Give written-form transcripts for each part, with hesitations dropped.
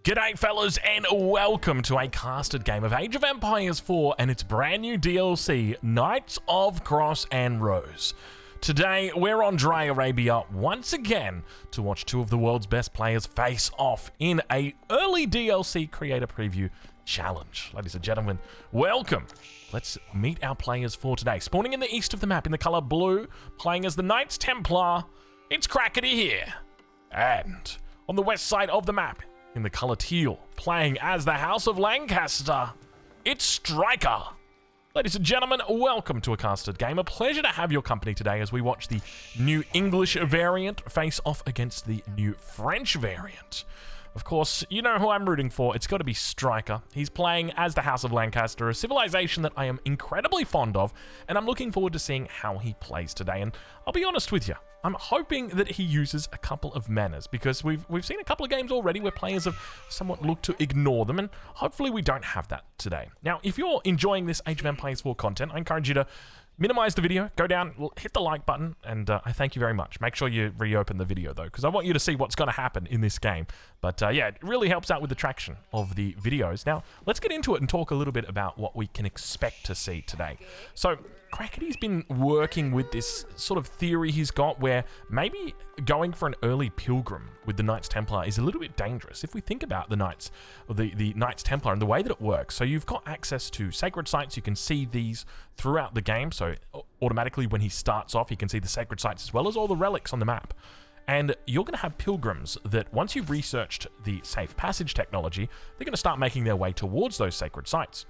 G'day fellas and welcome to a casted game of Age of Empires 4 and its brand new DLC, Knights of Cross and Rose. Today we're on Dry Arabia once again to watch two of the world's best players face off in a early DLC creator preview challenge. Ladies and gentlemen, welcome. Let's meet our players for today. Spawning in the east of the map in the color blue, playing as the Knights Templar, it's Crackety here. And on the west side of the map, in the color teal, playing as the House of Lancaster, it's Striker. Ladies and gentlemen, welcome to a casted game. A pleasure to have your company today as we watch the new English variant face off against the new French variant. Of course, you know who I'm rooting for. It's got to be Striker. He's playing as the House of Lancaster, a civilization that I am incredibly fond of, and I'm looking forward to seeing how he plays today. And I'll be honest with you, I'm hoping that he uses a couple of manners, because we've seen a couple of games already where players have somewhat looked to ignore them, and hopefully we don't have that today. Now, if you're enjoying this Age of Empires 4 content, I encourage you to minimize the video, go down, hit the like button, and I thank you very much. Make sure you reopen the video though, because I want you to see what's going to happen in this game. But yeah, it really helps out with the traction of the videos. Now, let's get into it and talk a little bit about what we can expect to see today. So, Crackety's been working with this sort of theory he's got where maybe going for an early pilgrim with the Knights Templar is a little bit dangerous. If we think about the Knights, or the Knights Templar and the way that it works, so you've got access to sacred sites, you can see these throughout the game, so automatically when he starts off, he can see the sacred sites as well as all the relics on the map. And you're going to have pilgrims that once you've researched the safe passage technology, they're going to start making their way towards those sacred sites.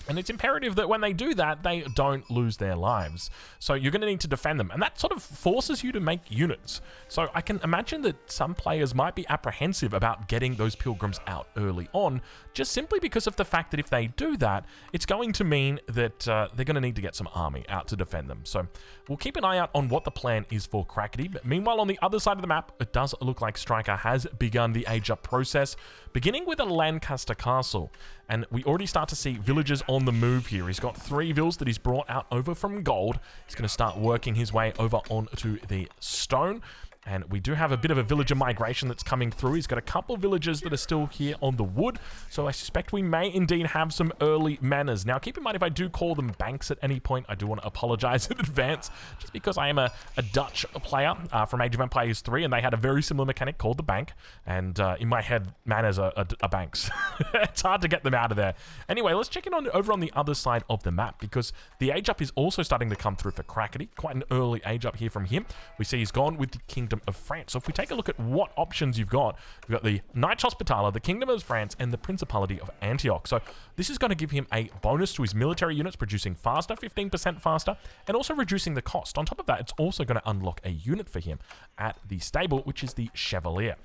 And it's imperative that when they do that, they don't lose their lives. So you're going to need to defend them. And that sort of forces you to make units. So I can imagine that some players might be apprehensive about getting those pilgrims out early on, just simply because of the fact that if they do that, it's going to mean that they're going to need to get some army out to defend them. So we'll keep an eye out on what the plan is for Crackety. But meanwhile, on the other side of the map, it does look like Striker has begun the age up process, beginning with a Lancaster castle. And we already start to see villagers on the move here. He's got 3 villas that he's brought out over from gold. He's going to start working his way over onto the stone. And we do have a bit of a villager migration that's coming through. He's got a couple villagers that are still here on the wood. So I suspect we may indeed have some early manners. Now, keep in mind, if I do call them banks at any point, I do want to apologize in advance, just because I am a Dutch player from Age of Empires 3, and they had a very similar mechanic called the bank. And in my head, manners are banks. It's hard to get them out of there. Anyway, let's check in over on the other side of the map, because the age up is also starting to come through for Crackety. Quite an early age up here from him. We see he's gone with the Kingdom of France. So if we take a look at what options you've got the Knights Hospitaller, the Kingdom of France, and the Principality of Antioch. So this is going to give him a bonus to his military units, producing faster, 15% faster, and also reducing the cost. On top of that, it's also going to unlock a unit for him at the stable, which is the Chevalier.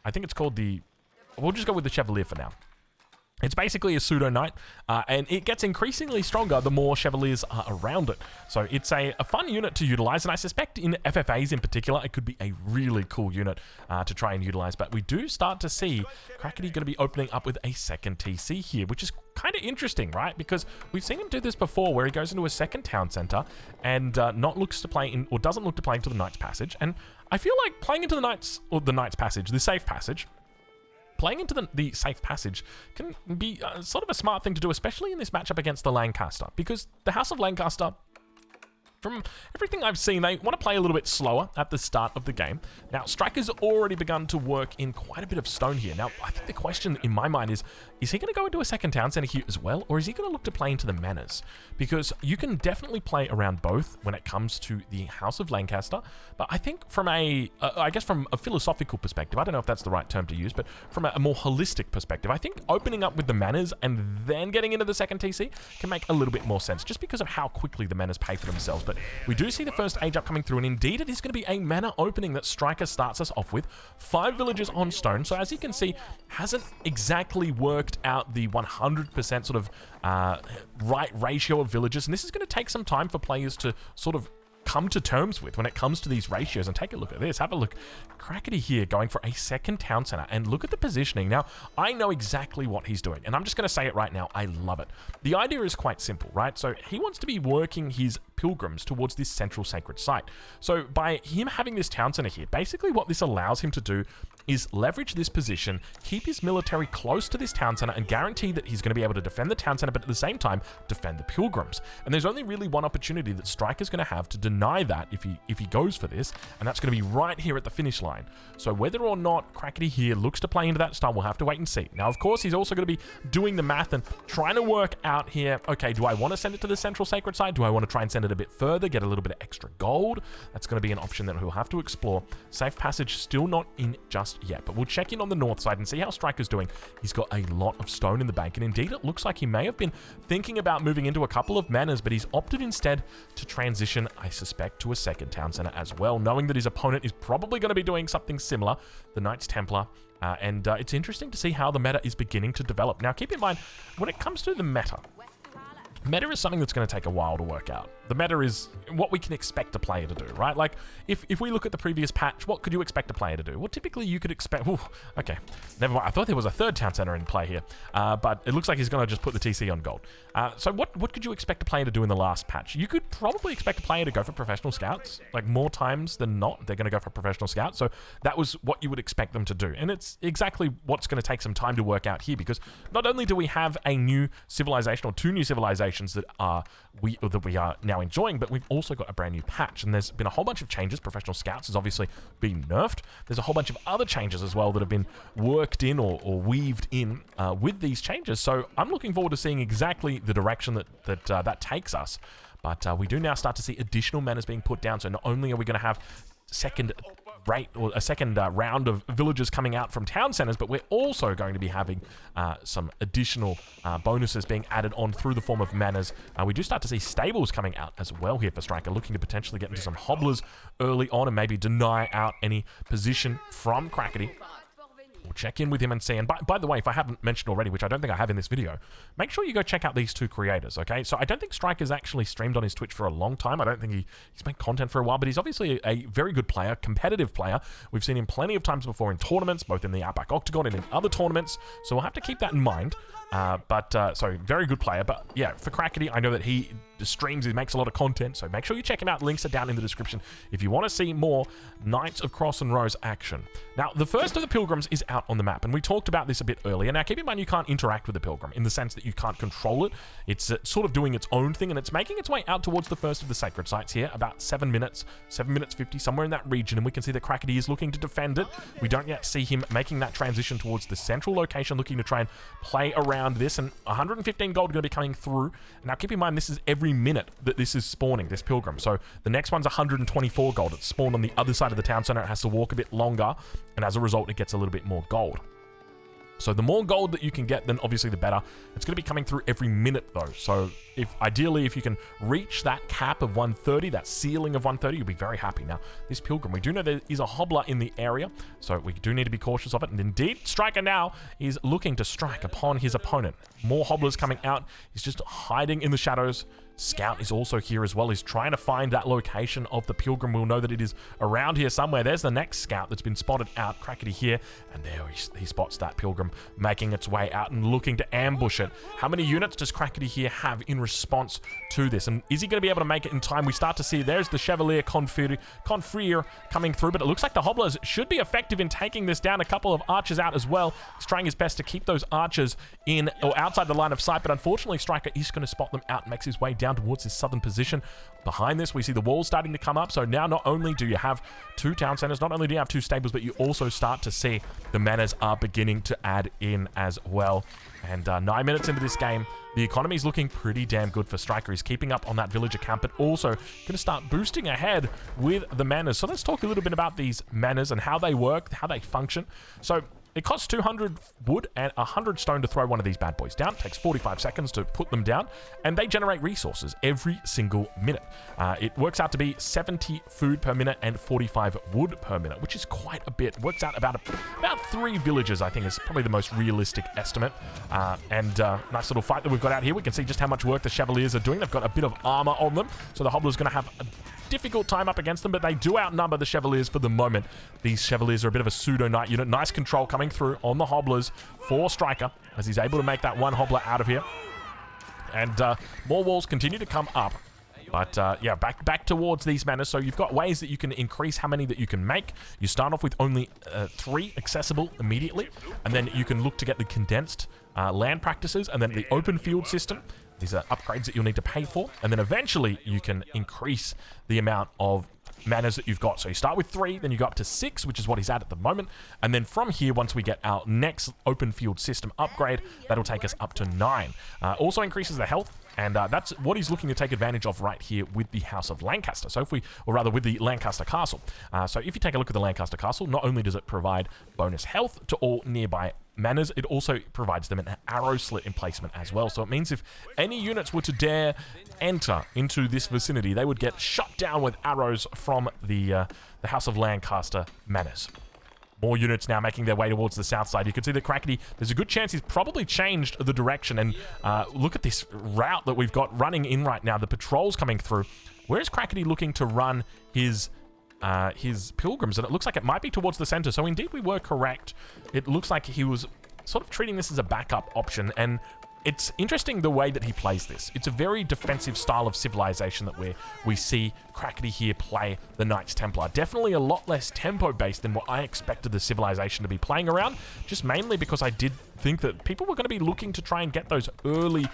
I think it's called we'll just go with the Chevalier for now. It's basically a pseudo-knight, and it gets increasingly stronger the more Chevaliers are around it. So it's a fun unit to utilize, and I suspect in FFAs in particular, it could be a really cool unit to try and utilize. But we do start to see Crackety going to be opening up with a second TC here, which is kind of interesting, right? Because we've seen him do this before, where he goes into a second town center and doesn't look to play into the Knight's Passage. And I feel like playing into the Knight's Passage, the safe passage, playing into the safe passage can be sort of a smart thing to do, especially in this matchup against the Lancaster, because the House of Lancaster, from everything I've seen, they want to play a little bit slower at the start of the game. Now, Striker's already begun to work in quite a bit of stone here. Now, I think the question in my mind is he going to go into a second town center here as well, or is he going to look to play into the manors? Because you can definitely play around both when it comes to the House of Lancaster, but I think from I guess from a philosophical perspective, I don't know if that's the right term to use, but from a more holistic perspective, I think opening up with the manors and then getting into the second TC can make a little bit more sense, just because of how quickly the manors pay for themselves. But we do see the first age up coming through, and indeed it is going to be a manor opening that Striker starts us off with. 5 villagers on stone, so as you can see, hasn't exactly worked out the 100% sort of right ratio of villagers, and this is going to take some time for players to sort of come to terms with when it comes to these ratios. And take a look at this. Have a look. Crackety here going for a second town center, and look at the positioning. Now, I know exactly what he's doing, and I'm just going to say it right now. I love it. The idea is quite simple, right? So he wants to be working his pilgrims towards this central sacred site. So by him having this town center here, basically what this allows him to do is leverage this position, keep his military close to this town center, and guarantee that he's going to be able to defend the town center, but at the same time, defend the pilgrims. And there's only really one opportunity that Striker's going to have to deny that if he goes for this, and that's going to be right here at the finish line. So whether or not Crackety here looks to play into that style, we'll have to wait and see. Now, of course, he's also going to be doing the math and trying to work out here, okay, do I want to send it to the central sacred site? Do I want to try and send it a bit further, get a little bit of extra gold? That's going to be an option that we'll have to explore. Safe passage still not in just yet, but we'll check in on the north side and see how Striker's doing. He's got a lot of stone in the bank, and indeed it looks like he may have been thinking about moving into a couple of manors, but he's opted instead to transition, I suspect, to a second town center as well, knowing that his opponent is probably going to be doing something similar, the Knights Templar. And it's interesting to see how the meta is beginning to develop. Now, keep in mind, when it comes to the meta is something that's going to take a while to work out. The meta is what we can expect a player to do, right? Like, if we look at the previous patch, what could you expect a player to do? Well, typically you could expect... Ooh, okay, never mind. I thought there was a third town center in play here, but it looks like he's going to just put the TC on gold. So what could you expect a player to do in the last patch? You could probably expect a player to go for professional scouts. Like, more times than not, they're going to go for professional scouts. So that was what you would expect them to do. And it's exactly what's going to take some time to work out here, because not only do we have a new civilization, or two new civilizations that we are now enjoying, but we've also got a brand new patch, and there's been a whole bunch of changes. Professional scouts has obviously been nerfed. There's a whole bunch of other changes as well that have been worked in or weaved in with these changes. So I'm looking forward to seeing exactly the direction that takes us. But we do now start to see additional manors being put down. So not only are we going to have a second round of villagers coming out from town centers, but we're also going to be having some additional bonuses being added on through the form of manors. We do start to see stables coming out as well here for Striker, looking to potentially get into some hobblers early on and maybe deny out any position from Crackety. We'll check in with him and see. And by the way, if I haven't mentioned already, which I don't think I have in this video, make sure you go check out these two creators, okay? So I don't think Striker's actually streamed on his Twitch for a long time. I don't think he's made content for a while, but he's obviously a very good player, competitive player. We've seen him plenty of times before in tournaments, both in the Outback Octagon and in other tournaments. So we'll have to keep that in mind. So very good player. But yeah, for Crackety, I know that he streams, he makes a lot of content, so make sure you check him out. Links are down in the description if you want to see more Knights of Cross and Rose action. Now, the first of the pilgrims is out on the map, and we talked about this a bit earlier. Now, keep in mind, you can't interact with the pilgrim in the sense that you can't control it. It's sort of doing its own thing, and it's making its way out towards the first of the sacred sites here, about 7 minutes 50, somewhere in that region, and we can see that Crackety is looking to defend it. We don't yet see him making that transition towards the central location, looking to try and play around this, and 115 gold going to be coming through. Now, keep in mind, this is every minute that this is spawning, this pilgrim. So the next one's 124 gold. It's spawned on the other side of the town center. It has to walk a bit longer, and as a result, it gets a little bit more gold. So the more gold that you can get, then obviously the better. It's going to be coming through every minute, though. So ideally, if you can reach that cap of 130, that ceiling of 130, you'll be very happy. Now, this pilgrim, we do know there is a hobbler in the area, so we do need to be cautious of it. And indeed, Striker now is looking to strike upon his opponent. More hobblers coming out. He's just hiding in the shadows. Scout is also here as well. He's trying to find that location of the pilgrim. We'll know that it is around here somewhere. There's the next scout that's been spotted out. Crackety here, and there he spots that pilgrim making its way out and looking to ambush it. How many units does Crackety here have in response to this? And is he going to be able to make it in time? We start to see there's the Chevalier Confrere coming through, but it looks like the hobblers should be effective in taking this down. A couple of archers out as well. He's trying his best to keep those archers in or outside the line of sight, but unfortunately Striker is going to spot them out and makes his way down towards his southern position. Behind this, we see the walls starting to come up. So now not only do you have two town centers, not only do you have two stables, but you also start to see the manors are beginning to add in as well. And 9 minutes into this game, the economy is looking pretty damn good for Striker. He's keeping up on that villager count, but also going to start boosting ahead with the manors. So let's talk a little bit about these manors and how they work, how they function. So it costs 200 wood and 100 stone to throw one of these bad boys down. It takes 45 seconds to put them down, and they generate resources every single minute. It works out to be 70 food per minute and 45 wood per minute, which is quite a bit. Works out about 3 villages, I think, is probably the most realistic estimate. Nice little fight that we've got out here. We can see just how much work the Chevaliers are doing. They've got a bit of armor on them, so the Hobbler's going to have a difficult time up against them, but they do outnumber the Chevaliers for the moment. These Chevaliers are a bit of a pseudo-knight unit. Nice control coming through on the Hobblers for Striker as he's able to make that one Hobbler out of here. And more walls continue to come up. But yeah, back towards these manors. So you've got ways that you can increase how many that you can make. You start off with only 3 accessible immediately, and then you can look to get the condensed land practices, and then the open field system. These are upgrades that you'll need to pay for, and then eventually you can increase the amount of manors that you've got. So you start with 3, then you go up to 6, which is what he's at the moment, and then from here, once we get our next open field system upgrade, that'll take us up to 9. Also increases the health, and that's what he's looking to take advantage of right here with the House of Lancaster. So if we, or rather with the Lancaster Castle. So if you take a look at the Lancaster Castle, not only does it provide bonus health to all nearby manors, it also provides them an arrow slit emplacement as well. So it means if any units were to dare enter into this vicinity, they would get shot down with arrows from the House of Lancaster manors. More units now making their way towards the south side. You can see that Crackety, there's a good chance he's probably changed the direction. And look at this route that we've got running in right now. The patrols coming through. Where is Crackety looking to run his pilgrims? And it looks like it might be towards the center. So indeed we were correct. It looks like he was sort of treating this as a backup option. And it's interesting the way that he plays this. It's a very defensive style of civilization that we see Crackety here play the Knights Templar. Definitely a lot less tempo-based than what I expected the civilization to be playing around, just mainly because I did think that people were going to be looking to try and get those early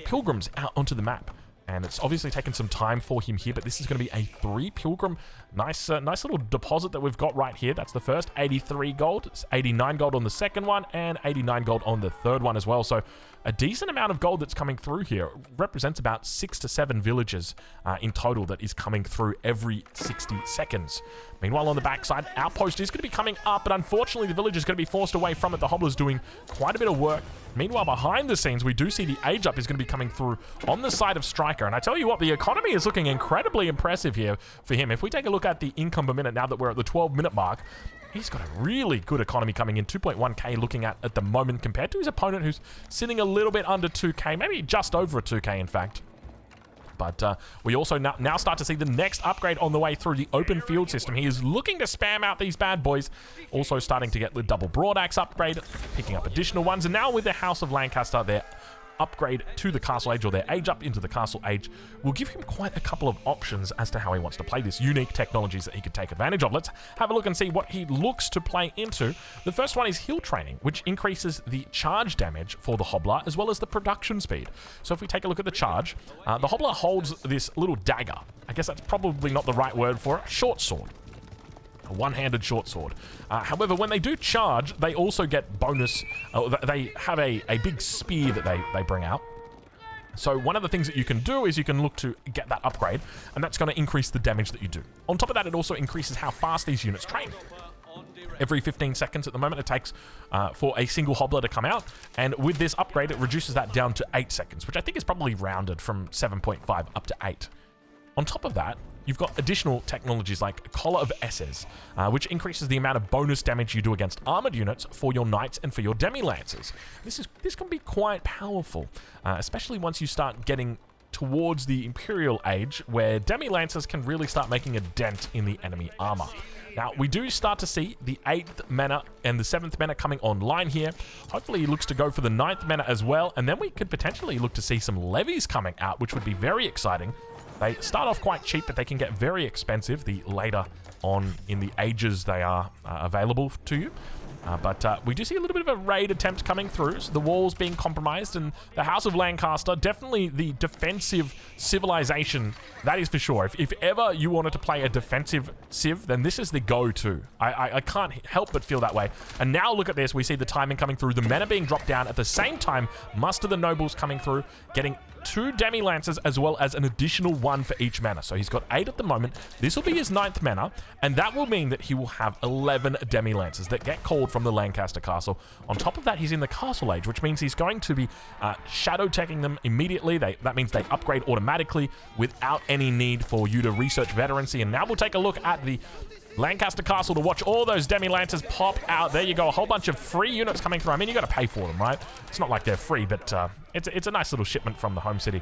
pilgrims out onto the map. And it's obviously taken some time for him here, but this is going to be a 3 pilgrim. Nice little deposit that we've got right here. That's the first, 83 gold. It's 89 gold on the second one, and 89 gold on the third one as well. So a decent amount of gold that's coming through here. It represents about 6 to 7 villages in total that is coming through every 60 seconds. Meanwhile, on the backside, Outpost is going to be coming up, but unfortunately the village is going to be forced away from it. The Hobbler's doing quite a bit of work. Meanwhile, behind the scenes, we do see the Age Up is going to be coming through on the side of Striker. And I tell you what, the economy is looking incredibly impressive here for him. If we take a look at the income per minute now that we're at the 12-minute mark, he's got a really good economy coming in, 2.1k looking at the moment, compared to his opponent who's sitting a little bit under 2k, maybe just over a 2k in fact. But we also now start to see the next upgrade on the way through the open field system. He is looking to spam out these bad boys. Also starting to get the double broadaxe upgrade, picking up additional ones. And now with the House of Lancaster, their upgrade to the Castle Age, or their Age Up into the Castle Age, will give him quite a couple of options as to how he wants to play this. Unique technologies that he could take advantage of. Let's have a look and see what he looks to play into. The first one is Heal Training, which increases the charge damage for the Hobbler as well as the production speed. So if we take a look at the charge, the Hobbler holds this little dagger. I guess that's probably not the right word for it. Short sword. A one-handed short sword. However, when they do charge, they also get bonus. They have a big spear that they bring out. So one of the things that you can do is you can look to get that upgrade, and that's going to increase the damage that you do. On top of that, it also increases how fast these units train. Every 15 seconds at the moment it takes for a single Hobbler to come out, and with this upgrade it reduces that down to 8 seconds, which I think is probably rounded from 7.5 up to 8. On top of that, you've got additional technologies like Collar of Esses, which increases the amount of bonus damage you do against armored units for your knights and for your demi-lancers. This can be quite powerful, especially once you start getting towards the Imperial Age, where demi-lancers can really start making a dent in the enemy armor. Now, we do start to see the 8th mana and the 7th mana coming online here. Hopefully he looks to go for the 9th mana as well, and then we could potentially look to see some levies coming out, which would be very exciting. They start off quite cheap, but they can get very expensive the later on in the ages they are available to you. But we do see a little bit of a raid attempt coming through, so the walls being compromised, and the House of Lancaster, definitely the defensive civilization, that is for sure. If ever you wanted to play a defensive civ, then this is the go-to. I can't help but feel that way. And now look at this, we see the timing coming through, the mana being dropped down at the same time, Muster the Nobles coming through, getting 2 demi-lancers as well as an additional 1 for each mana. So he's got 8 at the moment. This will be his 9th mana, and that will mean that he will have 11 demi-lancers that get called from the Lancaster Castle. On top of that, he's in the Castle Age, which means he's going to be shadow teching them immediately. That means they upgrade automatically without any need for you to research veterancy. And now we'll take a look at the Lancaster Castle to watch all those demi-lancers pop out. There you go, a whole bunch of free units coming through. I mean, you got to pay for them, right? It's not like they're free, but it's a nice little shipment from the home city.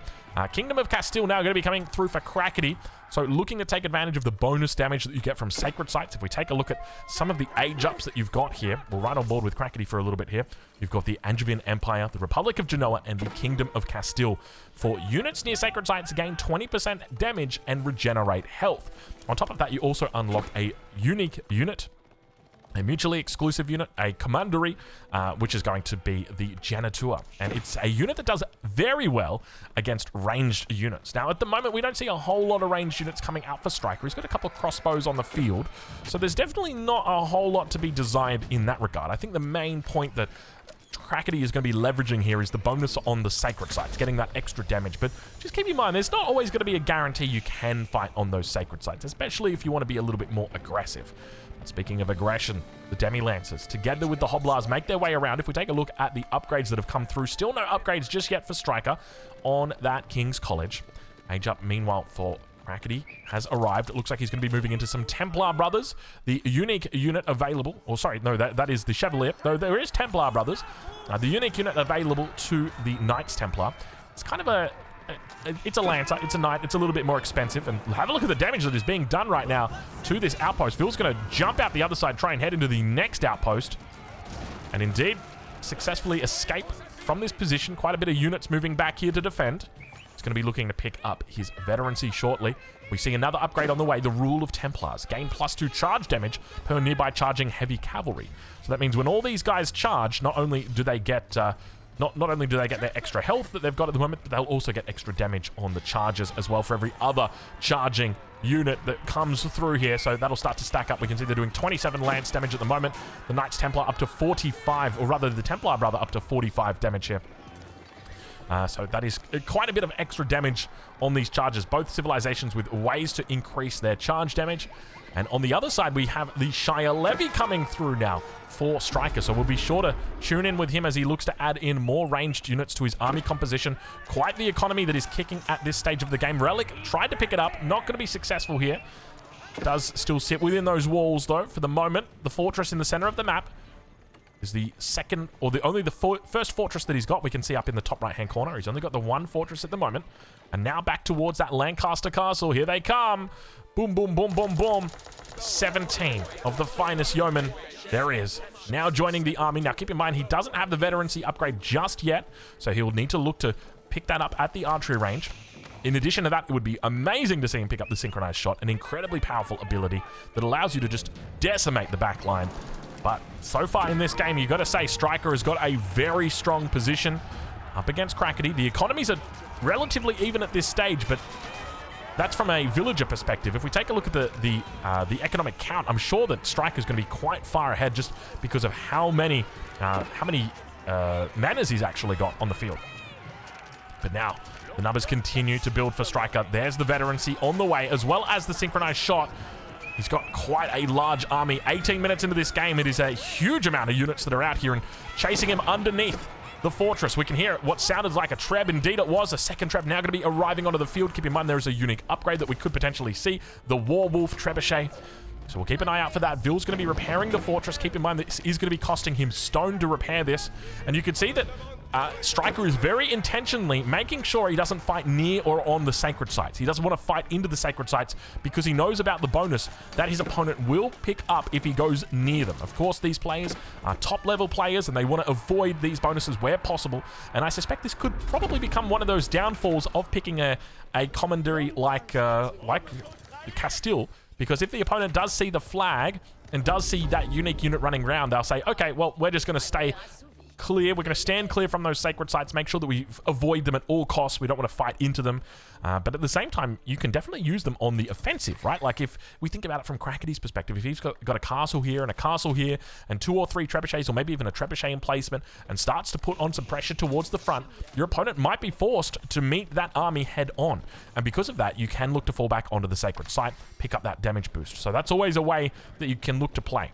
Kingdom of Castile now going to be coming through for Crackety. So looking to take advantage of the bonus damage that you get from Sacred Sites. If we take a look at some of the age ups that you've got here, we're right on board with Crackety for a little bit here. You've got the Angevin Empire, the Republic of Genoa, and the Kingdom of Castile. For units near Sacred Sites, gain 20% damage and regenerate health. On top of that, you also unlock a unique unit, a mutually exclusive unit, a commandery, which is going to be the Janitor. And it's a unit that does very well against ranged units. Now, at the moment, we don't see a whole lot of ranged units coming out for Striker. He's got a couple of crossbows on the field, so there's definitely not a whole lot to be designed in that regard. I think the main point that Crackety is going to be leveraging here is the bonus on the Sacred Sites, getting that extra damage. But just keep in mind, there's not always going to be a guarantee you can fight on those Sacred Sites, especially if you want to be a little bit more aggressive. Speaking of aggression, the Demi-Lancers, together with the Hoblars, make their way around. If we take a look at the upgrades that have come through, still no upgrades just yet for Striker on that King's College. Age up, meanwhile, for Crackety has arrived. It looks like he's going to be moving into some Templar Brothers. The unique unit available, or sorry, no, that is the Chevalier, though there is Templar Brothers. The unique unit available to the Knights Templar. It's kind of it's a Lancer, it's a Knight, it's a little bit more expensive, and have a look at the damage that is being done right now to this outpost. Phil's going to jump out the other side, try and head into the next outpost, and indeed successfully escape from this position. Quite a bit of units moving back here to defend. He's going to be looking to pick up his veterancy shortly. We see another upgrade on the way, the Rule of Templars. Gain +2 charge damage per nearby charging heavy cavalry. So that means when all these guys charge, not only do they get Not only do they get their extra health that they've got at the moment, but they'll also get extra damage on the charges as well for every other charging unit that comes through here. So that'll start to stack up. We can see they're doing 27 lance damage at the moment. The Knights Templar up to 45, or rather the Templar brother up to 45 damage here. So that is quite a bit of extra damage on these charges. Both civilizations with ways to increase their charge damage. And on the other side, we have the Shire Levy coming through now for Striker. So we'll be sure to tune in with him as he looks to add in more ranged units to his army composition. Quite the economy that is kicking at this stage of the game. Relic tried to pick it up. Not going to be successful here. Does still sit within those walls, though, for the moment. The fortress in the center of the map is the second, or the first fortress that he's got. We can see up in the top right-hand corner. He's only got the one fortress at the moment. And now back towards that Lancaster castle. Here they come. Boom, boom, boom, boom, boom. 17 of the finest yeomen there is now joining the army. Now, keep in mind, he doesn't have the veterancy upgrade just yet, so he'll need to look to pick that up at the archery range. In addition to that, it would be amazing to see him pick up the synchronized shot, an incredibly powerful ability that allows you to just decimate the back line. But so far in this game, you've got to say Striker has got a very strong position up against Crackety. The economies are relatively even at this stage, but that's from a villager perspective. If we take a look at the economic count, I'm sure that Striker's going to be quite far ahead just because of how many manners he's actually got on the field. But now, the numbers continue to build for Striker. There's the veterancy on the way, as well as the synchronized shot. He's got quite a large army. 18 minutes into this game, it is a huge amount of units that are out here and chasing him underneath the fortress. We can hear what sounded like a treb. Indeed it was. A second treb now going to be arriving onto the field. Keep in mind there is a unique upgrade that we could potentially see. The Warwolf Trebuchet. So we'll keep an eye out for that. Vil's going to be repairing the fortress. Keep in mind this is going to be costing him stone to repair this. And you can see that Striker is very intentionally making sure he doesn't fight near or on the sacred sites. He doesn't want to fight into the sacred sites because he knows about the bonus that his opponent will pick up if he goes near them. Of course, these players are top-level players and they want to avoid these bonuses where possible. And I suspect this could probably become one of those downfalls of picking a commandery like Castile, because if the opponent does see the flag and does see that unique unit running around, they'll say, okay, well, we're just going to stay clear. We're going to stand clear from those sacred sites, make sure that we avoid them at all costs. We don't want to fight into them. But at the same time, you can definitely use them on the offensive, right? Like if we think about it from Crackety's perspective, if he's got a castle here and a castle here and 2 or 3 trebuchets or maybe even a trebuchet emplacement and starts to put on some pressure towards the front, your opponent might be forced to meet that army head on. And because of that, you can look to fall back onto the sacred site, pick up that damage boost. So that's always a way that you can look to play.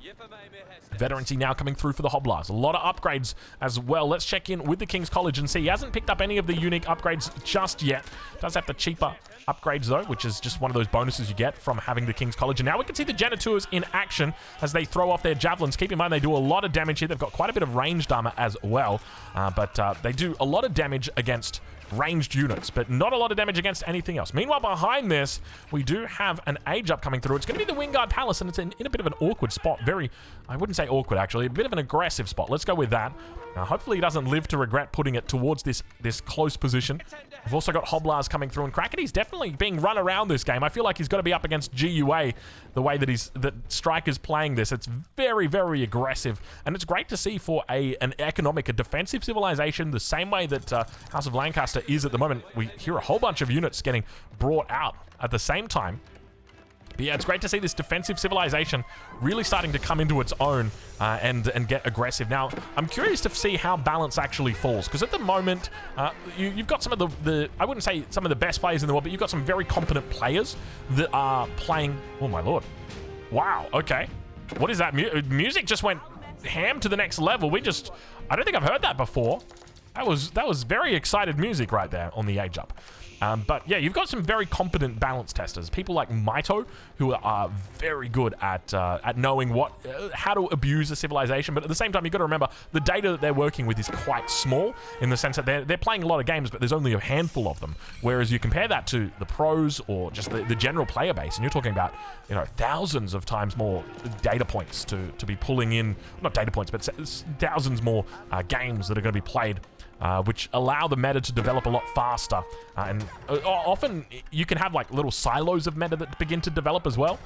Veterancy now coming through for the Hobblars. A lot of upgrades as well. Let's check in with the King's College and see. He hasn't picked up any of the unique upgrades just yet. Does have the cheaper upgrades though, which is just one of those bonuses you get from having the King's College. And now we can see the Janitors in action as they throw off their javelins. Keep in mind they do a lot of damage here. They've got quite a bit of ranged armor as well, but they do a lot of damage against ranged units, but not a lot of damage against anything else. Meanwhile, behind this, we do have an age up coming through. It's going to be the Wingard Palace, and it's in a bit of an awkward spot. I wouldn't say awkward, actually. A bit of an aggressive spot. Let's go with that. Hopefully he doesn't live to regret putting it towards this close position. We've also got Hobblars coming through, and Crackety's definitely being run around this game. I feel like he's got to be up against GUA the way that Striker's playing this. It's very, very aggressive, and it's great to see for an economic, a defensive civilization, the same way that House of Lancaster is at the moment. We hear a whole bunch of units getting brought out at the same time. But yeah, it's great to see this defensive civilization really starting to come into its own and get aggressive. Now, I'm curious to see how balance actually falls, because at the moment, you've got some of the, I wouldn't say some of the best players in the world, but you've got some very competent players that are playing, oh my lord. Wow, okay. What is that? Music just went ham to the next level. I don't think I've heard that before. That was very excited music right there on the age up. But yeah, you've got some very competent balance testers. People like Maito, who are very good at knowing how to abuse a civilization. But at the same time, you've got to remember the data that they're working with is quite small in the sense that they're playing a lot of games, but there's only a handful of them. Whereas you compare that to the pros or just the general player base, and you're talking about thousands of times more data points to be pulling in, not data points, but thousands more games that are going to be played. Which allow the meta to develop a lot faster. And often you can have like little silos of meta that begin to develop as well.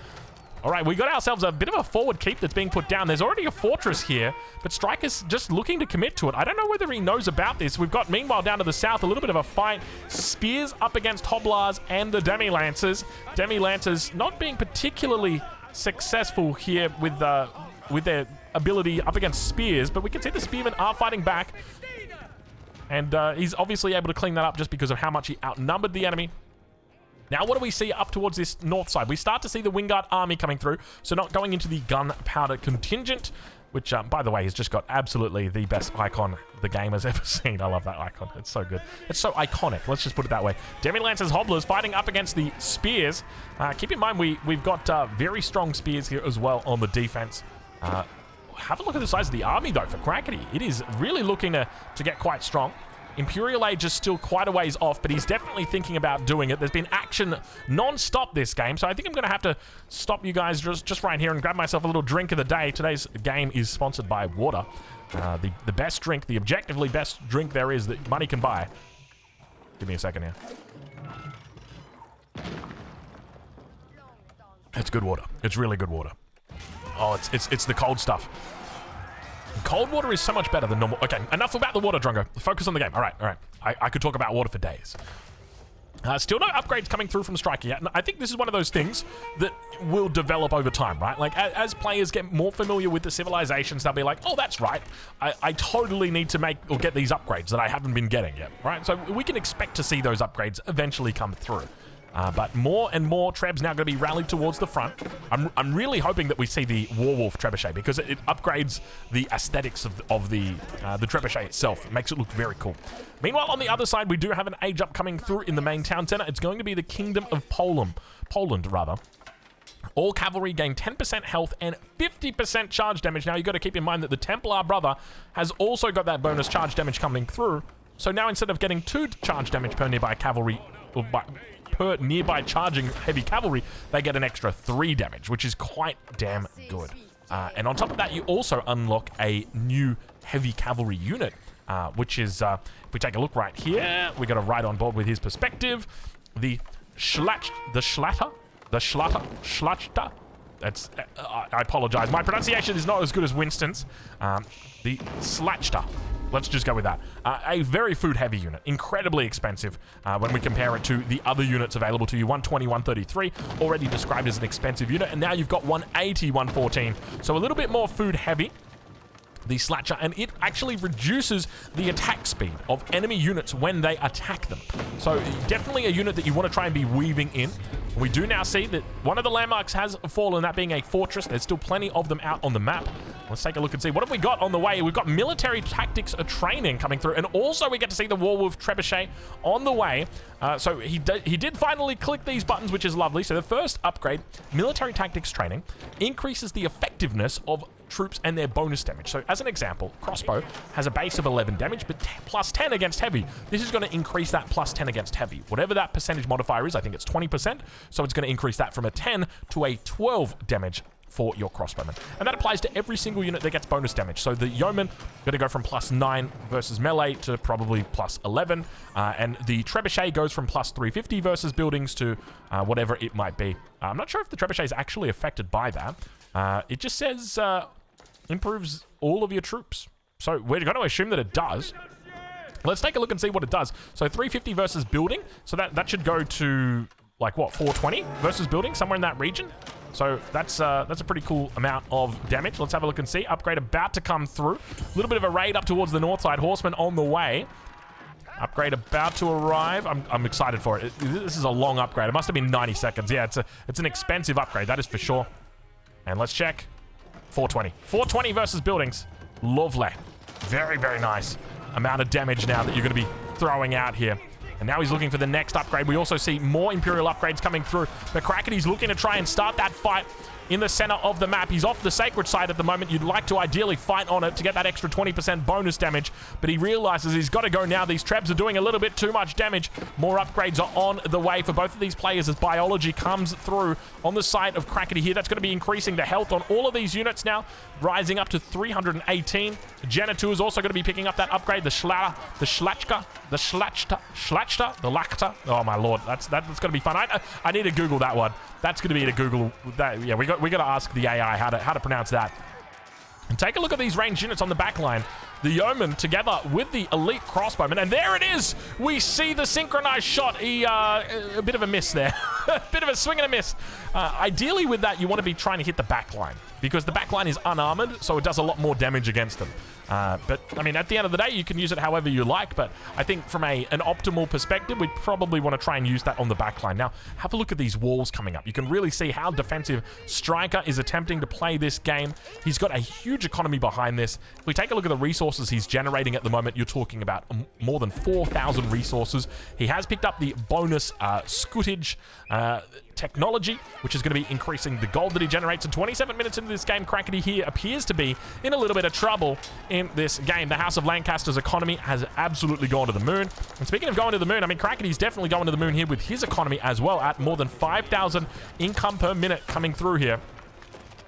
All right, we got ourselves a bit of a forward keep that's being put down. There's already a fortress here, but Striker's just looking to commit to it. I don't know whether he knows about this. We've got, meanwhile, down to the south, a little bit of a fight. Spears up against Hobblars and the Demi-Lancers. Demi-Lancers not being particularly successful here with their ability up against Spears, but we can see the Spearmen are fighting back. And he's obviously able to clean that up just because of how much he outnumbered the enemy. Now, what do we see up towards this north side? We start to see the Wingard army coming through. So not going into the gunpowder contingent, which, by the way, has just got absolutely the best icon the game has ever seen. I love that icon. It's so good. It's so iconic. Let's just put it that way. Demi-Lancers, Hobblars fighting up against the Spears. Keep in mind, we've got very strong Spears here as well on the defense. Have a look at the size of the army, though, for Crackety. It is really looking to get quite strong. Imperial Age is still quite a ways off, but he's definitely thinking about doing it. There's been action non-stop this game, so I think I'm going to have to stop you guys just right here and grab myself a little drink of the day. Today's game is sponsored by water. The best drink, the objectively best drink there is that money can buy. Give me a second here. It's good water. It's really good water. Oh, it's the cold stuff. Cold water is so much better than normal. Okay, enough about the water, Drongo. Focus on the game. All right. I could talk about water for days. Still no upgrades coming through from Striker yet. And I think this is one of those things that will develop over time, right? Like, as players get more familiar with the civilizations, they'll be like, oh, that's right. I totally need to make or get these upgrades that I haven't been getting yet, right? So we can expect to see those upgrades eventually come through. But more and more Trebs now going to be rallied towards the front. I'm really hoping that we see the Warwolf Trebuchet because it upgrades the aesthetics of the Trebuchet itself. It makes it look very cool. Meanwhile, on the other side, we do have an age up coming through in the main town center. It's going to be the Kingdom of Poland. All cavalry gain 10% health and 50% charge damage. Now, you've got to keep in mind that the Templar brother has also got that bonus charge damage coming through. So now instead of getting 2 charge damage per nearby cavalry, or per nearby charging heavy cavalry, they get an extra 3 damage, which is quite damn good. And on top of that, you also unlock a new heavy cavalry unit, which is, if we take a look right here, we got to ride on board with his perspective. The Schlatter. That's, I apologize. My pronunciation is not as good as Winston's. The Slatchter. Let's just go with that. A very food-heavy unit. Incredibly expensive when we compare it to the other units available to you. 120, 133, already described as an expensive unit. And now you've got 180, 114. So a little bit more food-heavy. The Slatcher, and it actually reduces the attack speed of enemy units when they attack them. So definitely a unit that you want to try and be weaving in. We do now see that one of the landmarks has fallen, that being a fortress. There's still plenty of them out on the map. Let's take a look and see. What have we got on the way? We've got military tactics training coming through, and also we get to see the Warwolf Trebuchet on the way. So he did finally click these buttons, which is lovely. So the first upgrade, military tactics training, increases the effectiveness of troops and their bonus damage. So as an example, crossbow has a base of 11 damage, but plus 10 against heavy. This is going to increase that plus 10 against heavy. Whatever that percentage modifier is, I think it's 20%. So it's going to increase that from a 10 to a 12 damage for your crossbowman. And that applies to every single unit that gets bonus damage. So the yeoman going to go from plus 9 versus melee to probably plus 11. And the trebuchet goes from plus 350 versus buildings to whatever it might be. I'm not sure if the trebuchet is actually affected by that. It just says improves all of your troops. So we're going to assume that it does. Let's take a look and see what it does. So 350 versus building. So that should go to, like, what, 420 versus building, somewhere in that region. So that's a pretty cool amount of damage. Let's have a look and see. Upgrade about to come through. A little bit of a raid up towards the north side. Horsemen on the way. Upgrade about to arrive. I'm excited for it. This is a long upgrade. It must have been 90 seconds. Yeah, it's an expensive upgrade, that is for sure. And let's check. 420. 420 versus buildings. Lovely. Very, very nice amount of damage now that you're going to be throwing out here. And now he's looking for the next upgrade. We also see more Imperial upgrades coming through. But Crackety's looking to try and start that fight in the center of the map. He's off the sacred side at the moment. You'd like to ideally fight on it to get that extra 20% bonus damage, but he realizes he's got to go now. These trebs are doing a little bit too much damage. More upgrades are on the way for both of these players as biology comes through on the side of Crackety here. That's going to be increasing the health on all of these units now, rising up to 318. The Genitou is also going to be picking up that upgrade. The Schlachta, the Lacta. Oh my lord, that's going to be fun. I need to Google that one. That's going to be to Google that. Yeah, we got to ask the AI how to pronounce that. And take a look at these ranged units on the back line. The yeoman together with the elite crossbowman, and there it is. We see the synchronized shot. A bit of a miss there. A bit of a swing and a miss. Ideally with that, you want to be trying to hit the back line because the back line is unarmored, so it does a lot more damage against them. But I mean, at the end of the day, you can use it however you like, but I think from an optimal perspective, we'd probably want to try and use that on the back line. Now, have a look at these walls coming up. You can really see how defensive Striker is attempting to play this game. He's got a huge economy behind this. If we take a look at the resources he's generating at the moment, you're talking about more than 4,000 resources. He has picked up the bonus scootage technology, which is going to be increasing the gold that he generates. And 27 minutes into this game, Crackety here appears to be in a little bit of trouble in this game. The House of Lancaster's economy has absolutely gone to the moon. And speaking of going to the moon, I mean, Crackety's definitely going to the moon here with his economy as well, at more than 5,000 income per minute coming through here.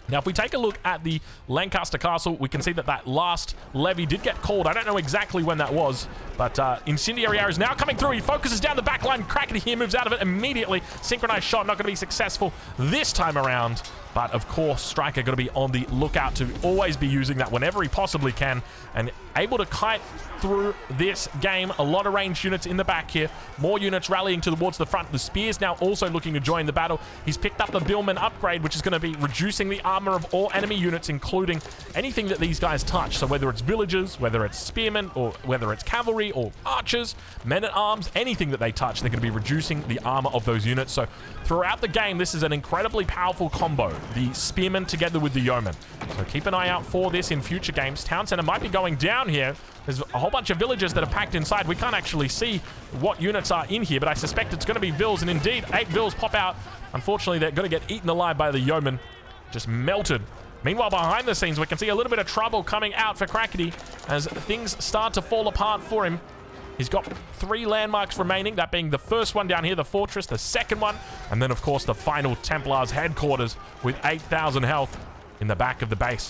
Now, if we take a look at the Lancaster Castle, we can see that that last levy did get called. I don't know exactly when that was, but incendiary arrows now coming through. He focuses down the back line. Crackety here moves out of it immediately. Synchronized shot, not going to be successful this time around. But, of course, Striker going to be on the lookout to always be using that whenever he possibly can. And able to kite through this game. A lot of ranged units in the back here. More units rallying towards the front. The Spear's now also looking to join the battle. He's picked up the Billman upgrade, which is going to be reducing the armor of all enemy units, including anything that these guys touch. So whether it's villagers, whether it's spearmen, or whether it's cavalry or archers, men-at-arms, anything that they touch, they're going to be reducing the armor of those units. So throughout the game, this is an incredibly powerful combo. The spearmen together with the yeoman. So keep an eye out for this in future games. Town center might be going down here. There's a whole bunch of villagers that are packed inside. We can't actually see what units are in here, but I suspect it's going to be vills, and indeed 8 vills pop out. Unfortunately, they're going to get eaten alive by the yeoman. Just melted. Meanwhile, behind the scenes, we can see a little bit of trouble coming out for Crackety as things start to fall apart for him. He's got 3 landmarks remaining, that being the first one down here, the fortress, the second one, and then, of course, the final Templar's headquarters with 8,000 health in the back of the base.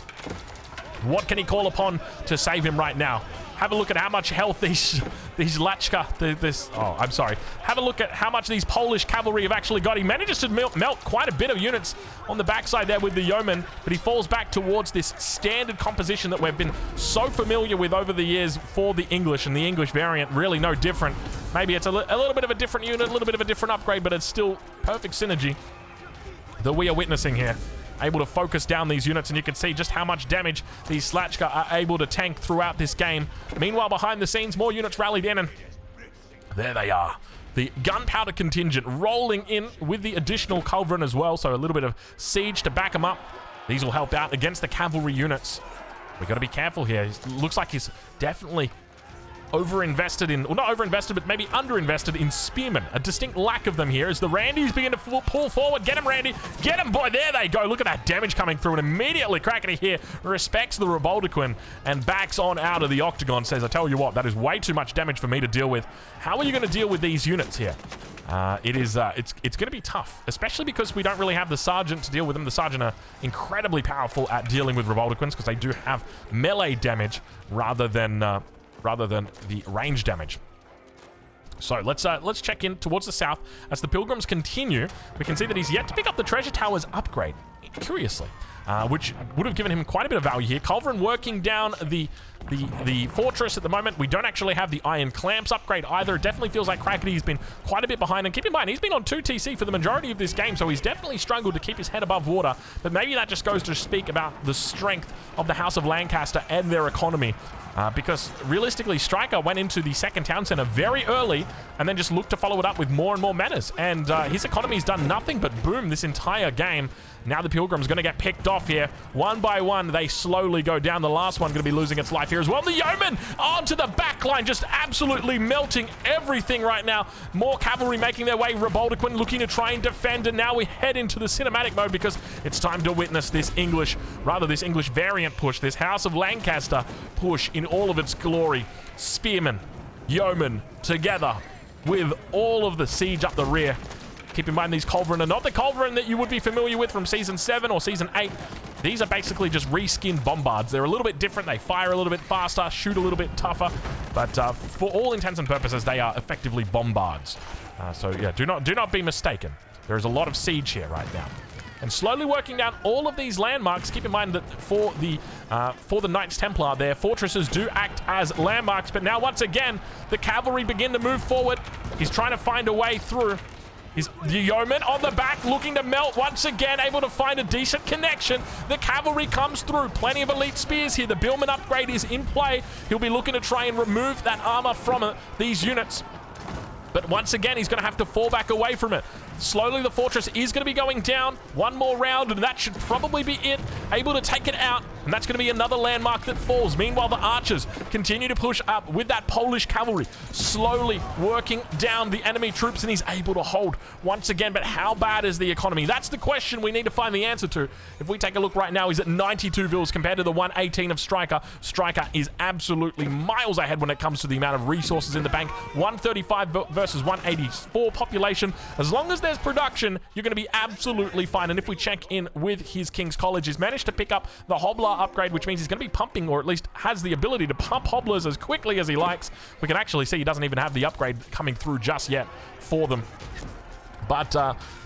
What can he call upon to save him right now? Have a look at how much health these Lachka, have a look at how much these Polish cavalry have actually got. He manages to melt quite a bit of units on the backside there with the yeoman, but he falls back towards this standard composition that we've been so familiar with over the years for the English, and the English variant really no different. Maybe it's a little bit of a different unit, a little bit of a different upgrade, but it's still perfect synergy that we are witnessing here. Able to focus down these units, and you can see just how much damage these Slachka are able to tank throughout this game. Meanwhile, behind the scenes, more units rallied in, and there they are. The gunpowder contingent rolling in with the additional culverin as well, so a little bit of siege to back him up. These will help out against the cavalry units. We've got to be careful here. It looks like he's definitely overinvested in, well, not overinvested, but maybe underinvested in spearmen. A distinct lack of them here as the Randys begin to pull forward. Get him, Randy. Get him, boy. There they go. Look at that damage coming through. And immediately Crackety here respects the Reboldiquin and backs on out of the octagon. Says, I tell you what, that is way too much damage for me to deal with. How are you going to deal with these units here? It's going to be tough, especially because we don't really have the Sergeant to deal with them. The Sergeant are incredibly powerful at dealing with Reboldiquins because they do have melee damage rather than the range damage. So let's check in towards the south. As the Pilgrims continue, we can see that he's yet to pick up the Treasure Tower's upgrade, curiously, which would have given him quite a bit of value here. Culverin working down the fortress at the moment. We don't actually have the Iron Clamps upgrade either. It definitely feels like Crackety's been quite a bit behind. And keep in mind, he's been on 2 TC for the majority of this game, so he's definitely struggled to keep his head above water. But maybe that just goes to speak about the strength of the House of Lancaster and their economy. Because realistically, Stryker went into the second town center very early and then just looked to follow it up with more and more menace. And his economy's done nothing but boom this entire game. Now the Pilgrim's going to get picked off here. One by one, they slowly go down. The last one going to be losing its life here as well. The Yeoman onto the back line, just absolutely melting everything right now. More cavalry making their way. Reboldiquin looking to try and defend. And now we head into the cinematic mode because it's time to witness this English variant push, this House of Lancaster push in all of its glory. Spearmen, Yeomen, together with all of the siege up the rear. Keep in mind, these Culverin are not the Culverin that you would be familiar with from Season 7 or Season 8. These are basically just reskinned bombards. They're a little bit different. They fire a little bit faster, shoot a little bit tougher. But for all intents and purposes, they are effectively bombards. So yeah, do not be mistaken. There is a lot of siege here right now. And slowly working down all of these landmarks. Keep in mind that for the Knights Templar, their fortresses do act as landmarks. But now, once again, the cavalry begin to move forward. He's trying to find a way through. The Yeoman on the back looking to melt once again, able to find a decent connection. The cavalry comes through. Plenty of elite spears here. The Billman upgrade is in play. He'll be looking to try and remove that armor from these units. But once again, he's going to have to fall back away from it. Slowly, the fortress is going to be going down. One more round, and that should probably be it. Able to take it out, and that's going to be another landmark that falls. Meanwhile, the archers continue to push up with that Polish cavalry, slowly working down the enemy troops, and he's able to hold once again. But how bad is the economy? That's the question we need to find the answer to. If we take a look right now, he's at 92 vils compared to the 118 of Stryker. Stryker is absolutely miles ahead when it comes to the amount of resources in the bank. 135 versus 184 population. As long as there's production, you're going to be absolutely fine. And if we check in with his King's College, he's managed to pick up the Hobbler upgrade, which means he's going to be pumping, or at least has the ability to pump Hobblers as quickly as he likes. We can actually see he doesn't even have the upgrade coming through just yet for them. But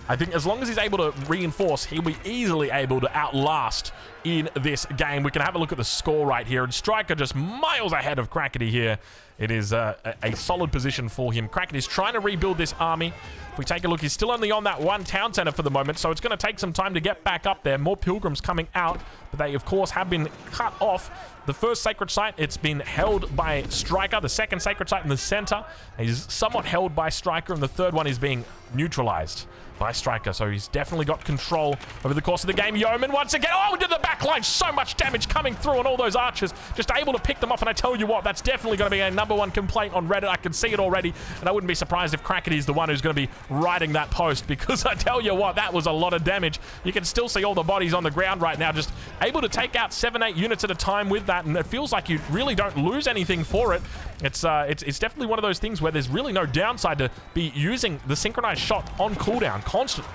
I think as long as he's able to reinforce, he'll be easily able to outlast in this game. We can have a look at the score right here, and Stryker just miles ahead of Crackety here. It is a solid position for him. Crackety is trying to rebuild this army. If we take a look, he's still only on that one town center for the moment, so it's going to take some time to get back up there. More Pilgrims coming out, but they, of course, have been cut off. The first sacred site, it's been held by Stryker. The second sacred site in the center is somewhat held by Stryker, and the third one is being neutralized by Stryker, so he's definitely got control over the course of the game. Yeoman once again, oh, into the back line, so much damage coming through, and all those archers just able to pick them off. And I tell you what, that's definitely going to be a #1 complaint on Reddit. I can see it already, and I wouldn't be surprised if Crackety is the one who's going to be writing that post, because I tell you what, that was a lot of damage. You can still see all the bodies on the ground right now, just able to take out 7-8 units at a time with that, and it feels like you really don't lose anything for it. It's definitely one of those things where there's really no downside to be using the synchronized shot on cooldown constantly.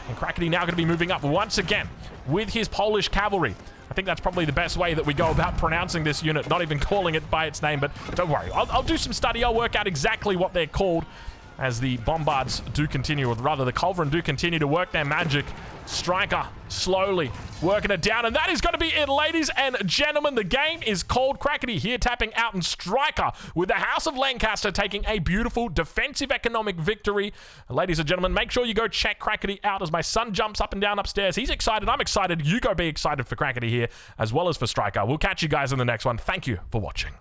And Crackety now going to be moving up once again with his Polish cavalry. I think that's probably the best way that we go about pronouncing this unit, not even calling it by its name, but don't worry. I'll do some study. I'll work out exactly what they're called as the bombards do continue, or rather the Culverin do continue to work their magic. Stryker slowly working it down, and that is going to be it, ladies and gentlemen. The game is called. Crackety here tapping out, and Stryker with the House of Lancaster taking a beautiful defensive economic victory. Ladies and gentlemen, make sure you go check Crackety out as my son jumps up and down upstairs. He's excited. I'm excited. You go be excited for Crackety here as well as for Stryker. We'll catch you guys in the next one. Thank you for watching.